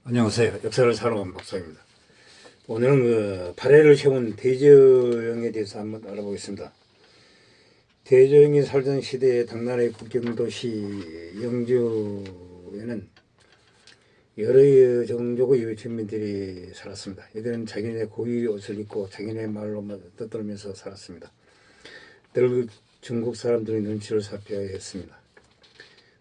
안녕하세요. 역사를 사랑하는 박사입니다. 오늘은 발해를 세운 대저영에 대해서 한번 알아보겠습니다. 대저영이 살던 시대의 당나라의 국경도시 영주에는 여러 종족의 주민들이 살았습니다. 이들은 자기네 고유 옷을 입고 자기네 말로만 떠들면서 살았습니다. 늘 중국 사람들의 눈치를 살펴야 했습니다.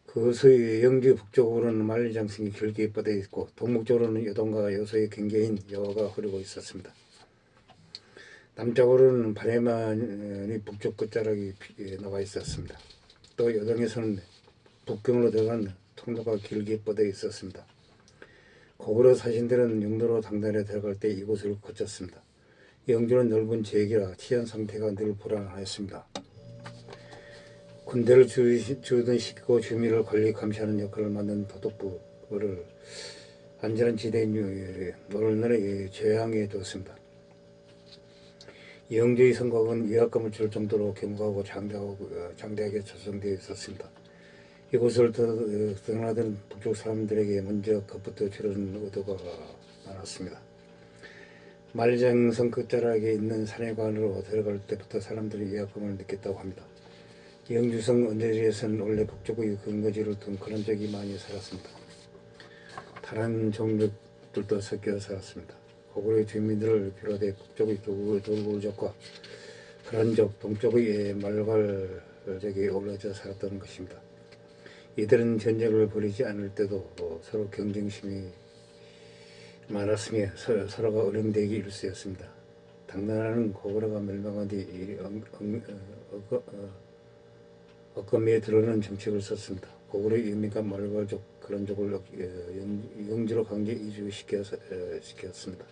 그것의 영주 북쪽으로는 만리장성이 길게 뻗어 있고 동북쪽으로는 여동과 여소의 경계인 여화가 흐르고 있었습니다. 남쪽으로는 발해만이 북쪽 끝자락이 나와 있었습니다. 또 여동에서는 북경으로 들어간 통로가 길게 뻗어 있었습니다. 고구려 사신들은 영도로 당나라에 들어갈 때 이곳을 거쳤습니다. 영주는 넓은 지역이라 치안 상태가 늘 불안하였습니다. 군대를 주둔 시키고 주민을 관리 감시하는 역할을 맡는 도독부를 안전한 지대인 노론을 제왕해 두었습니다. 영주의 성곽은 위압감을 줄 정도로 견고하고 장대하게 조성되어 있었습니다. 이곳을 떠나던 북쪽 사람들에게 먼저 겁부터 치르는 의도가 많았습니다. 만리장성 끝자락에 있는 산해관으로 들어갈 때부터 사람들이 위압감을 느꼈다고 합니다. 영주성 언저리에서는 원래 북쪽의 근거지를 둔 그런 적이 많이 살았습니다. 다른 종족들도 섞여 살았습니다. 고구려 주민들을 비롯해 북쪽의 돌굴족과 그란족, 동쪽의 말괄족이 어우러져 살았던 것입니다. 이들은 전쟁을 벌이지 않을 때도 서로 경쟁심이 많았으며 서로가 어령되기 일쑤였습니다. 당나라는 고구려가 멸망한 뒤 억검에 들어오는 정책을 썼습니다. 고구려 유민과 말괄족, 그란족을 영주로 강제 이주시켰습니다.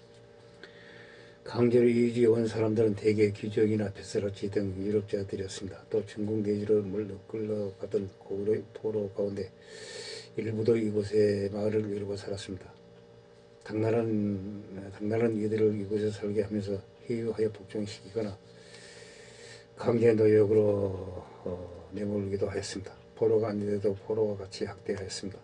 강제로 이주해온 사람들은 대개 귀족이나 뱃사라치 등 유력자들이었습니다. 또 중국 내지로 끌려가던 고구려 포로 가운데 일부도 이곳에 마을을 이루고 살았습니다. 당나라는 이들을 이곳에 살게 하면서 희유하여 복종시키거나 강제 노역으로 내몰기도 하였습니다. 포로가 아닌데도 포로와 같이 학대하였습니다.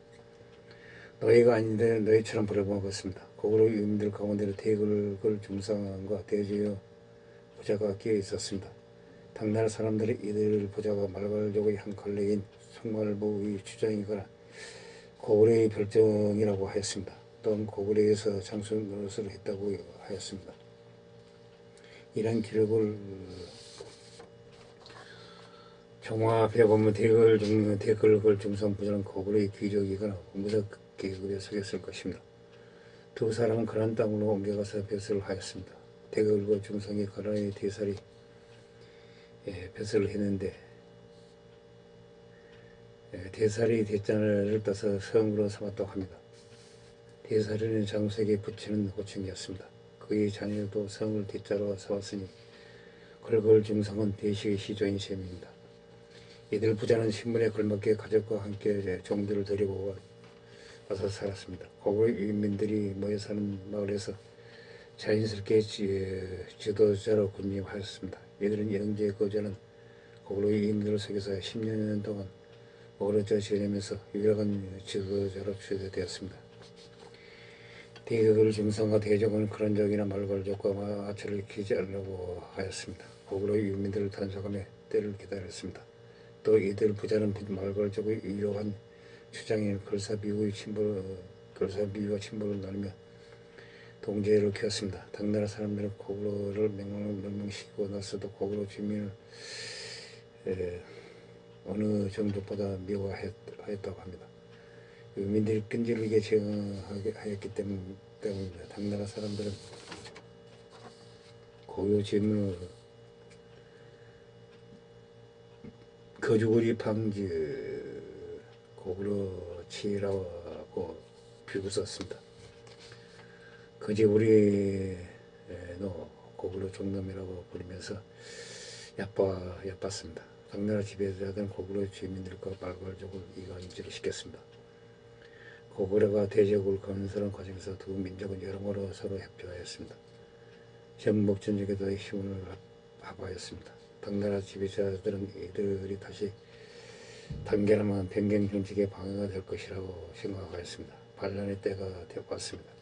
너희가 아닌데 너희처럼 부려먹었습니다. 고구려 유민들 가운데는 대글글 중상과 대저여 부자가 끼어 있었습니다. 당나라 사람들이 이들 부자가 말괄족의 한 걸레인 송말부의 주장이거나 고구려의 별정이라고 하였습니다. 또한 고구려에서 장수 노릇을 했다고 하였습니다. 이런 기록을 종합해 보면 대글글 중상 부자는 고구려의 귀족이거나 무적 계급에 속했을 것입니다. 두 사람은 가나안 땅으로 옮겨가서 벼슬을 하였습니다. 대글글 중상이 가나안의 대살이 벼슬을 했는데 대살이 대자를 따서 성으로 삼았다고 합니다. 대살이는 장수에게 붙이는 호칭이었습니다. 그의 자녀도 성을 대자로 삼았으니 글글 중상은 대식의 시조인 셈입니다. 이들 부자는 신분에 걸맞게 가족과 함께 종들을 데리고 와서 살았습니다. 고구려 유민들이 모여 사는 마을에서 자연스럽게 지도자로 군림하였습니다. 이들은 영주에 거주하는 고구려 유민들 속에서 10년 동안 어우러져 지내면서 유력한 지도자로 추대되었습니다. 대글 중상과 대족은 그란족이나 말괄족과 마차를 키지 않으려고 하였습니다. 고구려 유민들을 단속하며 때를 기다렸습니다. 또 이들 부자는 말괄족의 유효한 주장인 걸사비유와 침벌을 나누며 동제를 키웠습니다. 당나라 사람들은 고구려를 멸망시키고 나서도 고구려 주민을 어느 종족보다 미워하였다고 합니다. 유민들이 끈질기게 제어하였기 때문입니다. 당나라 사람들은 고유 주민을 거주거리 방지 고구려 치라고 비웃었습니다. 거주거리노 고구려 종놈이라고 부르면서 얕봤습니다. 당나라 지배자들은 고구려 주민들과 말괄족을 이간질을 시켰습니다. 고구려가 대적을 건설한 과정에서 두 민족은 여러모로 서로 협조하였습니다. 전복전쟁에도 힘을 합하였습니다. 당나라 지배자들은 이들이 다시 단결하면 변경 정책에 방해가 될 것이라고 생각하였습니다. 반란의 때가 되었습니다.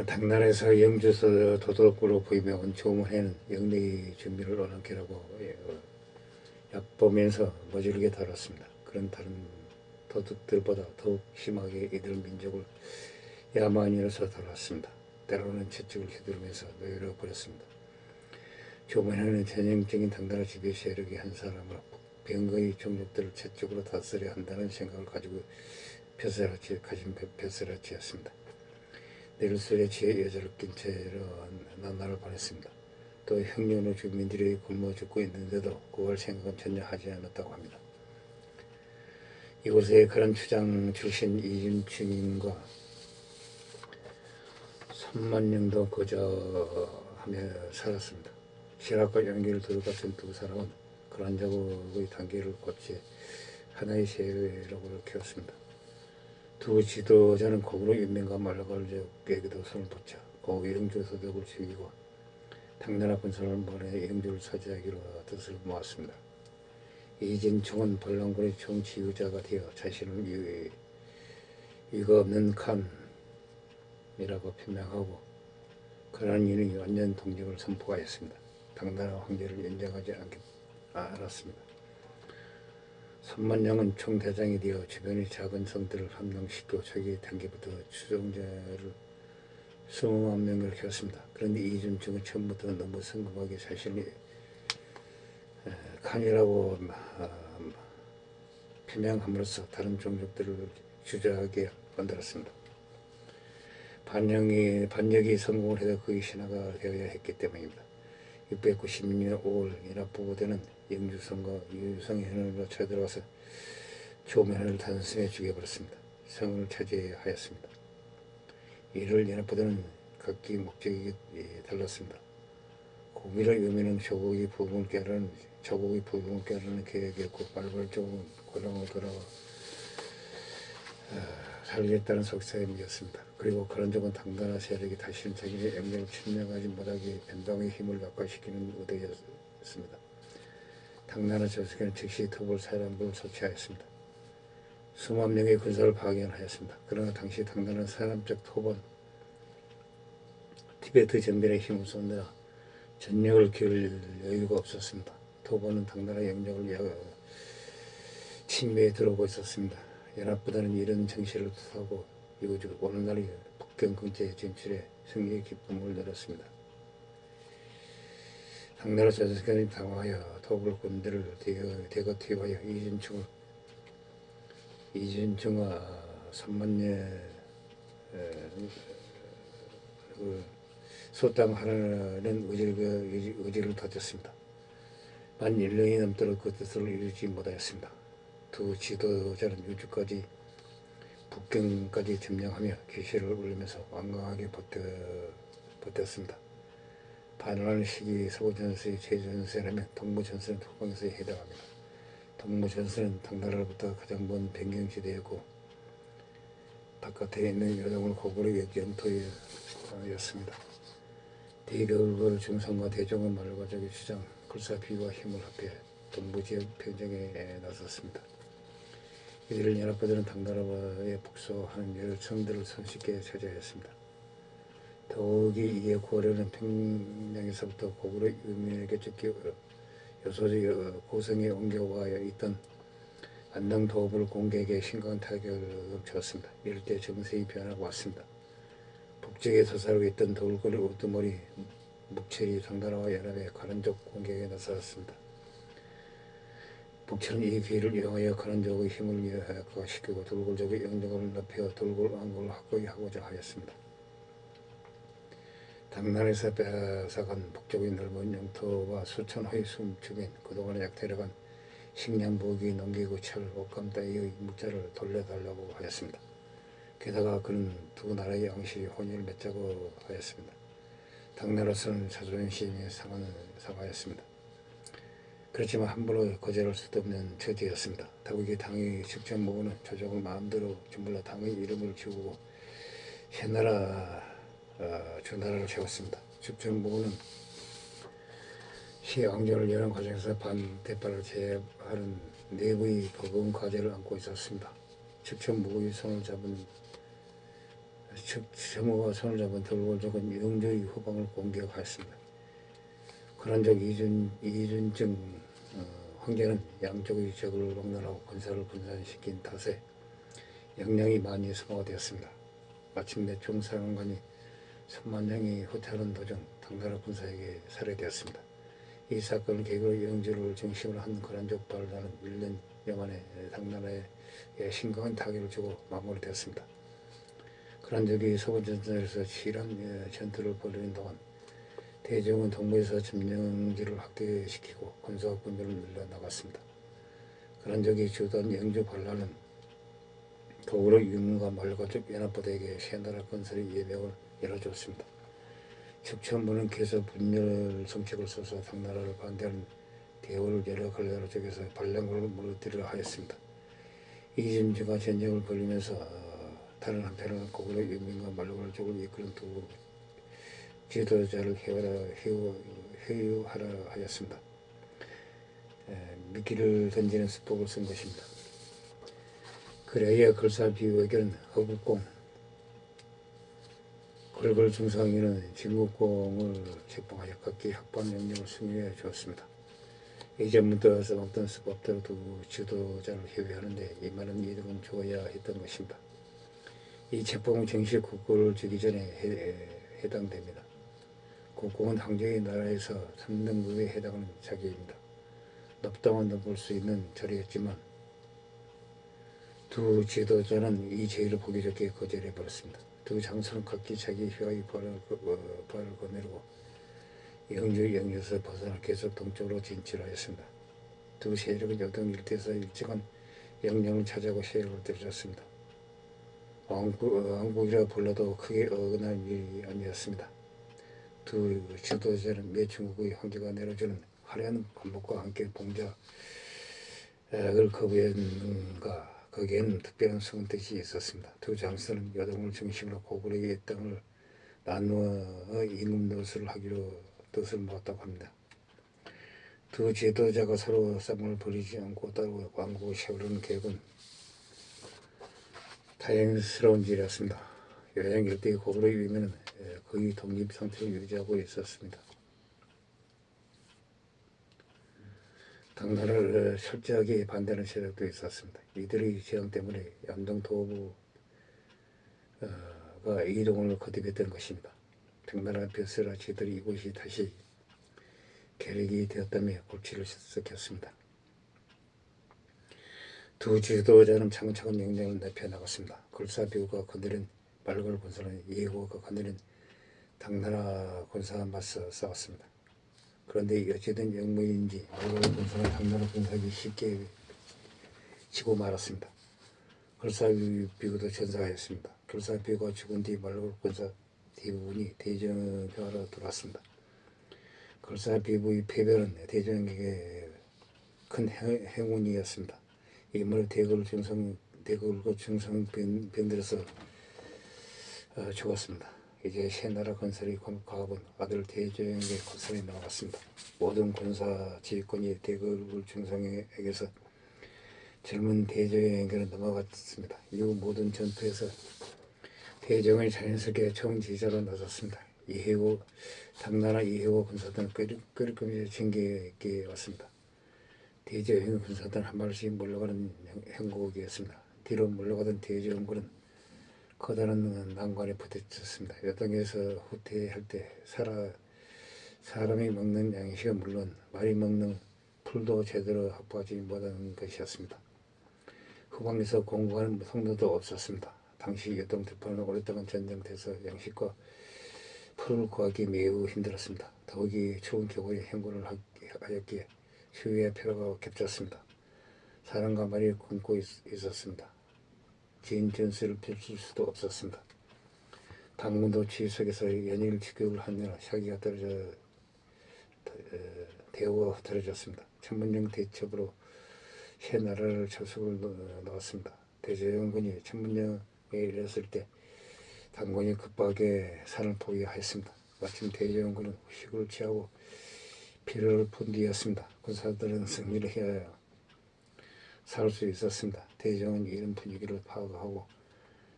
당나라에서 영주서 도덕으로 부임해온 조문회는 영내의 준비를 어렵게라고 얕보면서 머지르게 다뤘습니다. 그런 다른 도둑들보다 더욱 심하게 이들 민족을 야만인으로서 다뤘습니다. 때로는 채찍을 휘두르면서 노예로 버렸습니다. 조문회는 전형적인 당나라 지배 세력의 한 사람으로 병거의 종족들을 채찍으로 다스려야 한다는 생각을 가지고 벼슬아치였습니다. 늘 술에 취해 여자를 낀 채로 나날을 보냈습니다. 또 형년의 주민들이 굶어 죽고 있는데도 구할 생각은 전혀 하지 않았다고 합니다. 이곳에 그런 추장 출신 이준충인과 선만령도 거저하며 살았습니다. 실학과 연기를 두루 갖춘 두 사람은 그러한 자국의 단계를 거쳐 하나의 세력으로 키웠습니다. 두 지도자는 거꾸로 인민과 말라갈족에게도 손을 붙여 고 영주 소득을 죽이고 당나라 군사를 몰아내 영주를 차지하기로 뜻을 모았습니다. 이진충은 반란군의 총지휘자가 되어 자신을 위가 없는 칸이라고 표명하고 그러한 이유는 완전 독립을 선포하였습니다. 당나라 황제를 인정하지 않았습니다. 선만령은 총대장이 되어 주변의 작은 성들을 함령시켜 초기 단계부터 추종자를 20만 명을 키웠습니다. 그런데 이준충은 처음부터 너무 성공하게 자신이 칸이라고 표명함으로써 다른 종족들을 주저하게 만들었습니다. 반역이 성공을 해도 그의 신하가 되어야 했기 때문입니다. 696년 5월 연합보고대는 영주성과 유성현으로 쳐들어와서 조면을 단숨에 죽여버렸습니다. 성을 차지하였습니다. 이를 연합보대는 각기 목적이 달랐습니다. 고기를 유미는 조국의 부흥을 깨라는 계획이었고 발발적으로 고랑으로 돌아와 살겠다는 속셈이었습니다. 그리고 그런 적은 당나라 세력이 다시는 자기의 영역을 침략하지 못하게 변방의 힘을 약화시키는 의도였습니다. 당나라 조선은 즉시 토벌 사령부를 조치하였습니다. 수만 명의 군사를 파견하였습니다. 그러나 당시 당나라는 사람적 토벌, 티베트 전멸에 힘을 쏟느라 전력을 기울 여유가 없었습니다. 토벌은 당나라 영역을 침해에 들어오고 있었습니다. 연합보다는 이런 정신을 뜻하고 이곳 오늘날 북경 근처에 진출해 승리의 기쁨을 누렸습니다. 당나라 조선군이 당황하여 토벌 군대를 대거 투입하여 이준충과 선만녀 소탕하라는 의지를 다졌습니다. 만 1년이 넘도록 그 뜻을 이루지 못하였습니다. 두 지도자는 유주까지 북경까지 점령하며 기세를 올리면서 완강하게 버텼습니다. 반란의 시기 서부전선의 제전세라면 동부전선은 후방에서 해당합니다. 동부전선은 당나라로부터 가장 먼 변경지대였고 바깥에 있는 여동을 고구려의 영토였습니다. 대결을 중성과 대종은 말과적의 주장, 군사비와 힘을 합해 동부지역 평정에 나섰습니다. 이들을 연합부대는 당나라와의 복수하는 여러 성들을 손쉽게 차지하였습니다. 더욱이 이에 고려는 평양에서부터 고구려 유민에게 쫓겨 요소지 고성에 옮겨와 있던 안동 도읍을 공격에 심각한 타격을 줬습니다. 이럴 때 정세의 변화가 왔습니다. 북쪽에 서사르고 있던 돌고래 우두머리 묵철이 당나라와 연합해 가란족 공격에 나섰습니다. 북철은 이 기회를 이용하여 가란족의 힘을 약화시키고 돌골족의 영정을 높여 돌골왕국을 확고히 하고자 하였습니다. 당나라에서 빼앗아간 북쪽의 넓은 영토와 수천호의 숨죽인 그동안의 약탈해간 식량, 무기, 농기구, 철, 옷감 따위의 물자를 돌려달라고 하였습니다. 게다가 그는 두 나라의 왕실이 혼인을 맺자고 하였습니다. 당나라로서는 자존심이 상하였습니다. 그렇지만 함부로 거절할 수도 없는 처지였습니다. 더욱이 당의 직전모고는 조정을 마음대로 주물러 당의 이름을 지우고 새나라 주나라를 세웠습니다. 직전모고는 시왕조를 여는 과정에서 반대파를 제압하는 내부의 버거운 과제를 안고 있었습니다. 측천무의 측천무와 손을 잡은 돌골족은 영조의 후방을 공격하였습니다. 그런적 이준증 황제는 양쪽의 적을 막론하고 군사를 분산시킨 탓에 영량이 많이 소모가 되었습니다. 마침내 총사령관이 천만량이 후퇴하는 도중 당나라 군사에게 살해되었습니다. 이 사건을 계기로 영주를 중심으로 한 거란족 반란은 1년여 만에 당나라에 심각한 타격을 주고 마무리되었습니다. 거란족이 서본전선에서 치열한 전투를 벌이는 동안 대종은 동부에서 점령지를 확대시키고 군사와 군대를 늘려나갔습니다. 거란족이 주도한 영주 반란은 더불어 유문과 말가족 연합부대에게 새나라 건설의 예명을 열어줬습니다. 측천부는 계속 분열 정책을 써서 당나라를 반대하는 대우를 여러 갈나라 쪽에서 반란군을 무너뜨리려 하였습니다. 이진주가 전쟁을 벌이면서 다른 한편으로는 고구려 유민과 말가족을 이끄는 두 지도자를 회유하라 하였습니다. 미끼를 던지는 수법을 쓴 것입니다. 그래야 걸사비유에게는 허국공, 걸걸중상에는 진국공을 책봉하여 각기 확보한 명령을 승인해 주었습니다. 이전부터 써먹던 수법대로 두 지도자를 회유하는데 이만한 이득은 줘야 했던 것입니다. 이 책봉은 정식 국고를 주기 전에 해당됩니다. 국공은 황제의 나라에서 3등급에 해당하는 자격입니다. 높다면 넘을 수 있는 자리였지만 두 지도자는 이 제의를 보기 좋게 거절해버렸습니다. 두 장수는 각기 자기 휘하의 발을 거느리고 영주에서 벗어나 계속 동쪽으로 진출하였습니다. 두 세력은 여동 일대에서 일정한 영령을 찾아오고 세력을 들였습니다. 왕국이라 불러도 크게 어긋날 일이 아니었습니다. 두 지도자는 매중국의 황제가 내려주는 화려한 관복과 함께 봉작을 거부했는가, 거기에는 특별한 숨은 뜻이 있었습니다. 두 장수는 여동을 중심으로 고구려의 땅을 나누어 임금 노릇을 하기로 뜻을 모았다고 합니다. 두 지도자가 서로 싸움을 벌이지 않고 따로 왕국을 세우려는 계획은 다행스러운 일이었습니다. 여양 일대의 고구려 유민은 거의 독립 상태를 유지하고 있었습니다. 당나라를 철저하게 반대하는 세력도 있었습니다. 이들의 제한 때문에 양정 도부가 이동을 거듭했던 것입니다. 당나라 벼슬아 제들이 이곳이 다시 계획이 되었다며 골치를 썩혔습니다. 두 지도자는 차근차근 영령을 넓혀나갔습니다. 걸사비우가 건드린 말걸 군사는 예후가 건드린 당나라 군사와 맞서 싸웠습니다. 그런데 어찌된 영무인지 말걸 군사는 당나라 군사에게 쉽게 지고 말았습니다. 걸사비우도 전사하였습니다. 걸사비우가 죽은 뒤 말걸 군사 대부분이 대정하러 돌아왔습니다. 걸사비우의 패배는 대정에게 큰 행운이었습니다. 이번에 대걸고 중성 병들어서 죽었습니다. 이제 새나라 건설이 과업은 아들 대조영에게 건설이 나왔습니다. 모든 군사 지휘권이 대걸고 중성에게서 젊은 대조영에게로 넘어갔습니다. 이후 모든 전투에서 대정이 자연스럽게 총지휘자로 나섰습니다. 당나라 이해고 군사들은 끄리끄리 징계에 왔습니다. 대제형 군사들은 한 발씩 물러가는 행국이었습니다. 뒤로 물러가던 대제형군은 커다란 난관에 부딪혔습니다. 여당에서 후퇴할 때 사람이 먹는 양식은 물론 말이 먹는 풀도 제대로 확보하지 못한 것이었습니다. 후방에서 공부하는 성도도 없었습니다. 당시 여동 들판은 오랫동안 전쟁돼서 양식과 풀을 구하기 매우 힘들었습니다. 더욱이 추운 겨울에 행군을 하였기에 추위에 피로가 겹쳤습니다. 사람과 말이 굶고 있었습니다. 긴 전술을 펼칠 수도 없었습니다. 당군도 취석에서 연일 직격을 하느라 샤기가 대우가 흐트러졌습니다. 천문령 대첩으로 새 나라를 철수를 넣었습니다. 대제영군이 천문령에 이르렀을 때 당군이 급하게 산을 포기하였습니다. 마침 대제영군은 휴식을 취하고 피로를 푼 뒤였습니다. 군사들은 승리를 해야 살 수 있었습니다. 대종은 이런 분위기를 파악하고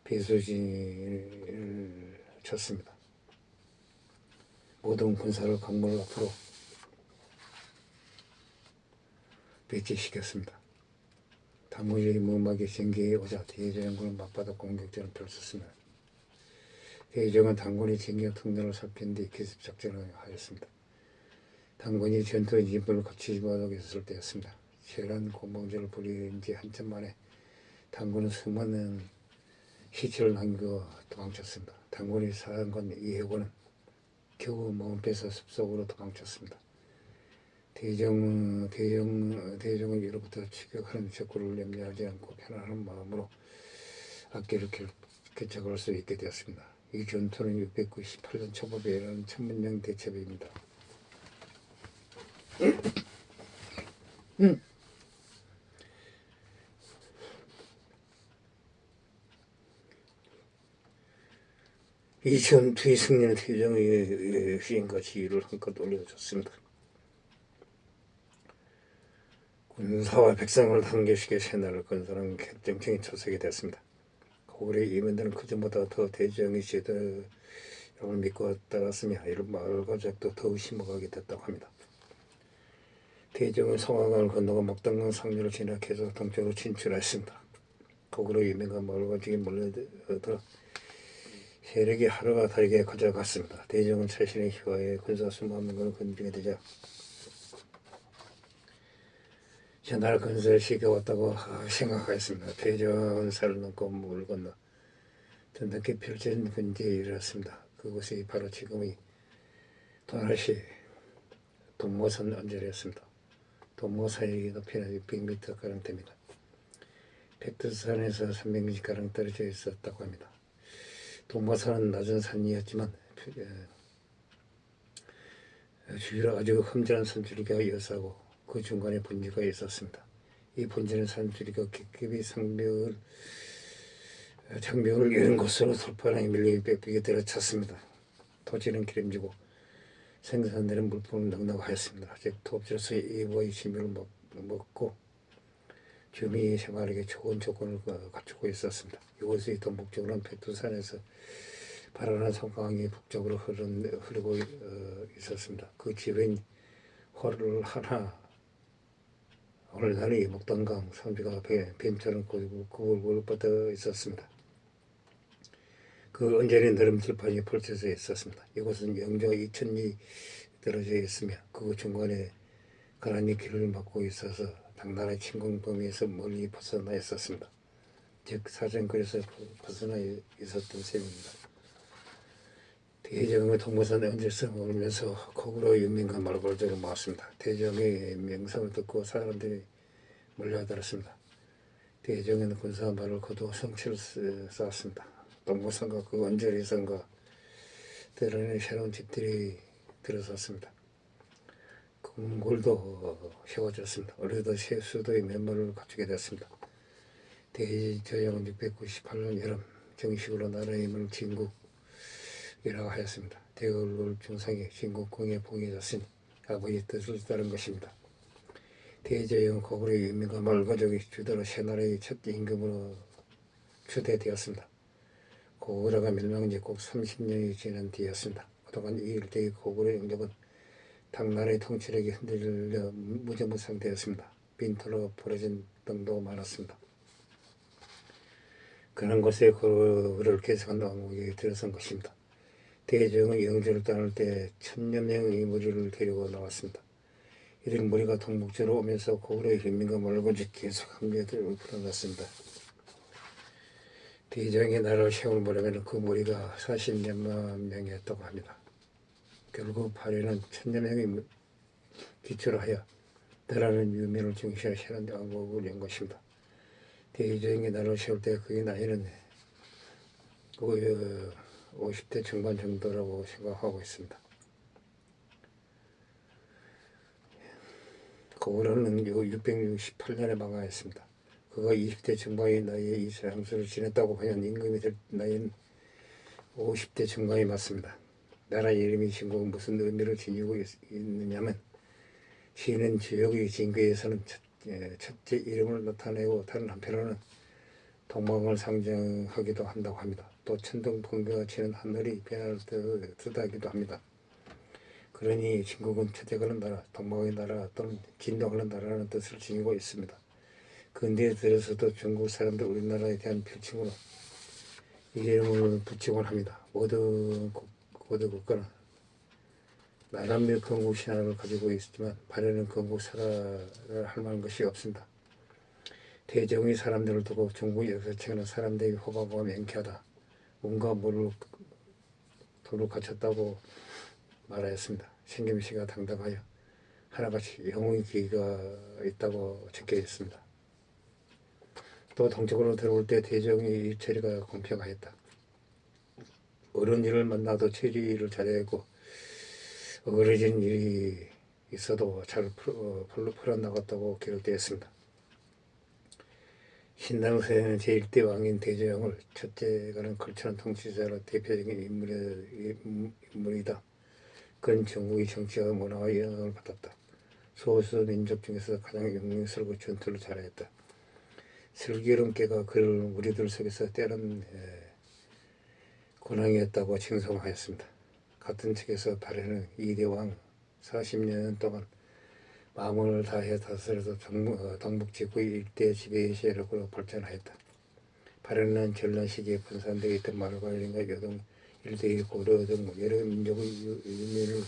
배수진을 쳤습니다. 모든 군사를 강물 앞으로 배치시켰습니다. 당군이 무막이 전개에 오자 대제장군은 맞바닥 공격전을 펼쳤습니다. 대제장은 당군이 전개 통로를 살핀 뒤 기습작전을 하였습니다. 당군이 전투의 임무를 갖추지 못하고 있을 때였습니다. 치열한 공방전을 벌인 지 한참 만에 당군은 수많은 시체를 남기고 도망쳤습니다. 당군이 사령관 이해곤은 겨우 몸을 빼서 숲속으로 도망쳤습니다. 대종은 이로부터 추격하는 적군을 염려하지 않고 편안한 마음으로 악기를 개척할 수 있게 되었습니다. 이 전투는 698년 초법에 일어난 천문령 대첩입니다. 이 전투의 승리는 대종의 시인과 지위를 한껏 올려줬습니다. 군사와 백성을 단결시켜 새나라를 건설한 결정적인 초석이 됐습니다. 고구려의 임원들은 그전보다 더 대종의 제도를 믿고 따랐으며 이런 마을 가족도 더욱 심어가게 됐다고 합니다. 대종은 성화강을 건너고 목당강 상류를 지나 계속 동쪽으로 진출했습니다. 고구려 유명한 마을 가족이 몰려들어 세력이 하루가 다르게 가져갔습니다. 대종은 자신의 휘하에 군사 수만 명을 건지게 되자 전날 건설을 시켜왔다고 생각하였습니다. 대종은 산을 넘고 물을 건너 전등께 펼쳐진 근지에 이르렀습니다. 그곳이 바로 지금의 도날시 동모산 언저리였습니다. 동모산이 높이는 600m가량 됩니다. 백두산에서 300m가량 떨어져 있었다고 합니다. 동모산은 낮은 산이었지만 주위로 아주 험준한 산줄기가 이어서고 그 중간에 분지가 있었습니다. 이 분지는 산줄기가 깊이 장벽을 이룬 곳으로 돌파랑이 밀림이 빽빽이 들어찼습니다. 토지는 기름지고 생산되는 물품은 넉넉하였습니다. 즉 토지로서 이보의 지명을 먹고 주민이 생활에게 좋은 조건을 갖추고 있었습니다. 이곳의 동북쪽으로는 백두산에서 발원한 송강이 북쪽으로 흐르고 있었습니다. 그 지변 호를 하나 오늘날의 목단강 선비가 뱀처럼 굴굴 뻗어 있었습니다. 그 언저리 너른 들판이 펼쳐져 있었습니다. 이곳은 영조 2000리 떨어져 있으며 그 중간에 가난이 길을 막고 있어서 당나라의 침공 범위에서 멀리 벗어나 있었습니다. 즉 사정거리에서 벗어나 있었던 셈입니다. 대종의 동모산에 얹어서 오면서 고구려 유민과 말벌들을 모았습니다. 대종의 명성을 듣고 사람들이 몰려들었습니다. 대종은 군사 말을 거두어 성취를 쌓았습니다. 동모산과 그 언저리 산과 때로는 새로운 집들이 들어섰습니다. 궁궐도 세워졌습니다. 어느덧 새 수도의 면모를 갖추게 됐습니다. 대제정은 698년 여름 정식으로 나라의 힘을 진국이라고 하였습니다. 대궐 중상이 진국궁에 봉해졌으니 아버지 뜻을 따른 것입니다. 대제정은 고구려 유민과 말가족이 주도로 새나라의 첫 임금으로 추대되었습니다. 고구려가 멸망한 지 꼭 30년이 지난 뒤였습니다. 그동안 이 일대의 고구려 영접은 당나라의 통치력이 흔들려 무정무상되었습니다. 빈토로 벌어진 등도 많았습니다. 그런 곳에 고구려를 계속한 왕국이 들어선 것입니다. 대종은 영주를 떠날 때 1000여 명의 무리를 데리고 나왔습니다. 이들 무리가 동북쪽으로 오면서 고구려의 인민과 멀고지 계속 함대를 불어났습니다. 대종이 나라를 세울 무렵에는 그 무리가 40몇 명이었다고 합니다. 결국 발해는 1000여 명의 기초로 하여 나라는 유민을 중시한 새로운 왕국을 연 것입니다. 대종이 나라를 세울 때 그의 나이는 50대 중반 정도라고 생각하고 있습니다. 고구려는 668년에 망하였습니다. 그가 20대 중반의 나이에 이 세상수를 지냈다고 하면 임금이 될 나이는 50대 중반이 맞습니다. 나라 이름이 진국은 무슨 의미를 지니고 있느냐면 시는 지역의 진국에서는 첫째 이름을 나타내고 다른 한편으로는 동방을 상징하기도 한다고 합니다. 또 천둥 번개가 치는 하늘이 변할 뜻하기도 합니다. 그러니 중국은 첫째가는 나라, 동방의 나라 또는 진동하는 나라라는 뜻을 지니고 있습니다. 근대에 들어서도 중국 사람들 우리나라에 대한 별칭으로 이름을 붙이곤 합니다. 모든 국가는 나라며 건국 신화를 가지고 있지만 발해는 건국 사라를 할 만한 것이 없습니다. 대정의 사람들을 두고 중국 역사책에는 사람들에게 호박과 명쾌하다, 뭔가 모를 도를 갖췄다고 말하였습니다. 신김씨가 당당하여 하나같이 영웅의 기가 있다고 적혀 있습니다. 또 동쪽으로 들어올 때 대정의 처리가 공평하였다. 어려운 일을 만나도 처리를 잘하고 어그러진 일이 있어도 잘 풀어나갔다고 기록되어 있습니다. 신당서에는 제1대 왕인 대저영을 첫째가는 걸쳐놓은 통치자로 대표적인 인물이다. 그는 중국의 정치와 문화와 영향을 받았다. 소수 민족 중에서 가장 영웅스럽고 전투를 잘하였다. 슬기로운 깨가 그를 우리들 속에서 때론 군왕이었다고 칭송하였습니다. 같은 책에서 발해는 이대왕 40년 동안 마음을 다해 다스려서 동북지구의 일대 지배 세력으로 발전하였다. 발해는 전란 시기에 분산되어 있던 말괄림과 여동 일대의 고려 등 여러 민족의 유민을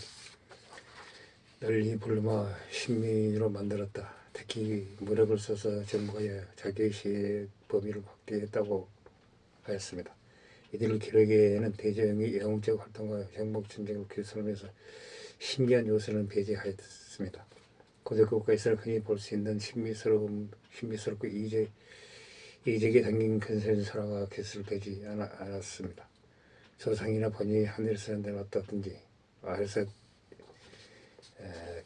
널리 불러모 신민으로 만들었다. 특히 무력을 써서 정복하여 자기의 시의 범위를 확대했다고 하였습니다. 이들 기록에는 대저영이 영웅적 활동과 정복전쟁을 결선하면서 신기한 요소는 배제하였습니다. 고대 국가에서 흔히 볼 수 있는 신비스럽고 이적이 담긴 근사한 설화가 개설되지 않았습니다. 조상이나 번이 하늘에서 내려왔다든지 아래서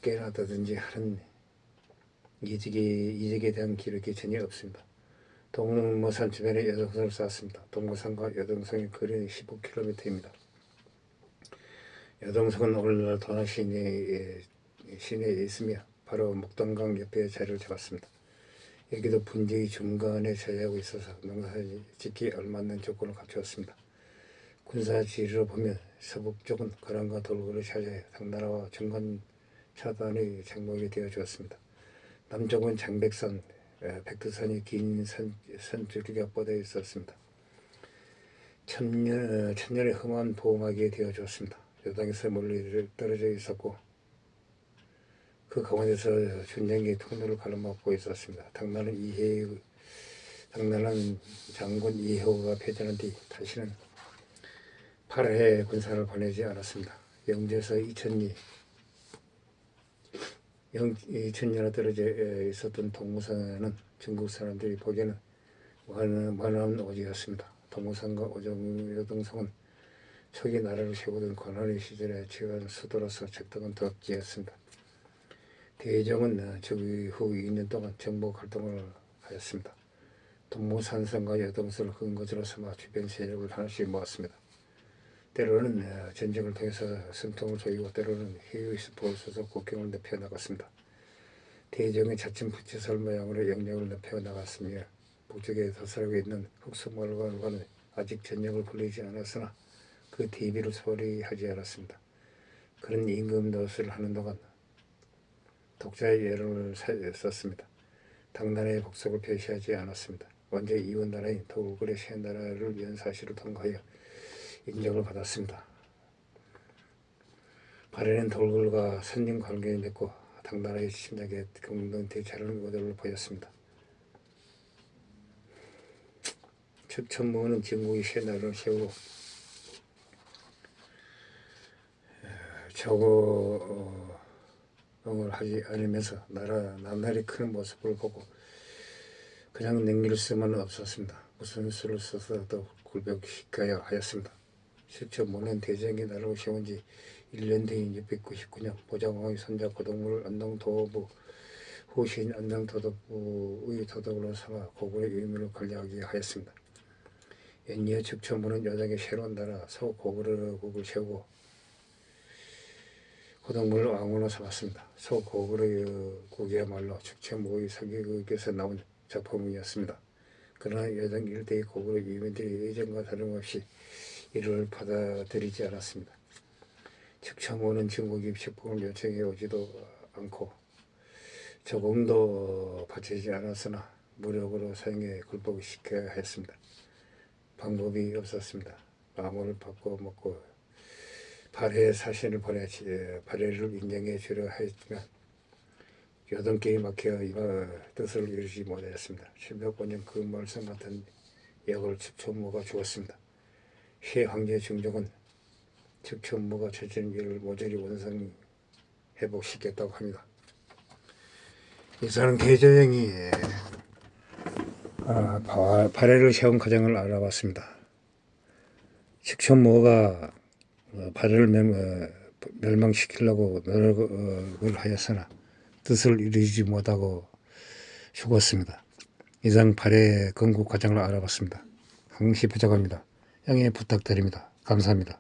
깨어났다든지 하는 이적에 대한 기록이 전혀 없습니다. 동릉모산 주변에 여동성을 쌓았습니다. 동모산과 여동성의 거리는 15km입니다. 여동성은 오늘날 도나 시내에 있으며 바로 목동강 옆에 자리를 잡았습니다. 여기도 분지의 중간에 자리하고 있어서 농사짓기 알맞는 조건을 갖추었습니다. 군사 지리로 보면 서북쪽은 거란과 돌고를 차지해 당나라와 중간 차단의 장벽이 되어주었습니다. 남쪽은 장백산, 백두산이 긴 산줄기가 뻗어 있었습니다. 천년의 험한 보호막이 되어주었습니다. 요당에서 멀리 떨어져 있었고 그 가운데서 전쟁의 통로를 가로막고 있었습니다. 당나라는 장군 이해호가 패전한 뒤 다시는 발해 군사를 보내지 않았습니다. 영제에서 2000년이나 떨어져 있었던 동무산은 중국 사람들이 보기에는 원한 오지였습니다. 동무산과 여동성은 초기 나라를 세우던 권한의 시절에 지은 수도로서 적당한 덕지였습니다. 대정은 즉후 2년 동안 정복 활동을 하였습니다. 동무산성과 여동성을 근거지로 삼아 주변 세력을 하나씩 모았습니다. 때로는 전쟁을 통해서 승통을 조이고 때로는 해외의 수포를 써서 국경을 넓혀 나갔습니다. 대정의 자칭 부채살 모양으로 영역을 넓혀 나갔으며 북쪽에 도사하고 있는 흑수마을과는 아직 전역을 벌리지 않았으나 그 대비를 소홀히 하지 않았습니다. 그런 임금 노릇을 하는 동안 독자의 예를 썼습니다. 당나라의 복속을 표시하지 않았습니다. 원래 이웃 나라인 돌고래 세 나라를 위한 사실을 통과하여 인정을 받았습니다. 발해는 돌굴과 선진 관계를 맺고 당나라의 침략에 공동 대처하는 의도를 보였습니다. 첩천무는 중국이 세 나라를 세우고 저거을 하지 않으면서 나날이 크는 모습을 보고 그냥 냉기를 쓰면 없었습니다. 무슨 수를 써서 더 굴복시켜야 하였습니다. 실제 모는 대정이 나라를 세운 지 1년 뒤인 699년 보장왕의 손자 고동무를 안동도부 후신 안동도덕부의 도덕으로 삼아 고구려의 의무를 관리하게 하였습니다. 연이어 측천부는 여당의 새로운 나라 서고구려국을 세우고 고등물 왕으로 삼았습니다. 소고구려의 국이야말로 축제모의 사기극에서 나온 작품이었습니다. 그러나 여당 일대의 고구려 유민들이 예전과 다름없이 이를 받아들이지 않았습니다. 축제모는 중국 입식품을 요청해 오지도 않고 조금도 받치지 않았으나 무력으로 사용해 굴복시켜야 했습니다. 방법이 없었습니다. 마음을 바꿔 먹고 발해 사신을 보내지 발해를 인정해 주려 했지만 여덟개에 막혀 이가 뜻을 이루지 못하였습니다. 700년 그 말씀 같은 역을 축천모가 주었습니다. 시 황제 중종은 축천모가 저지른 일을 모조리 원상 회복시켰다고 합니다. 이사는 계조영이 발해를 세운 과정을 알아봤습니다. 축천모가 발해를 멸망시키려고 노력을 하였으나 뜻을 이루지 못하고 죽었습니다. 이상 발해 건국 과정을 알아봤습니다. 항시 부족합니다. 양해 부탁드립니다. 감사합니다.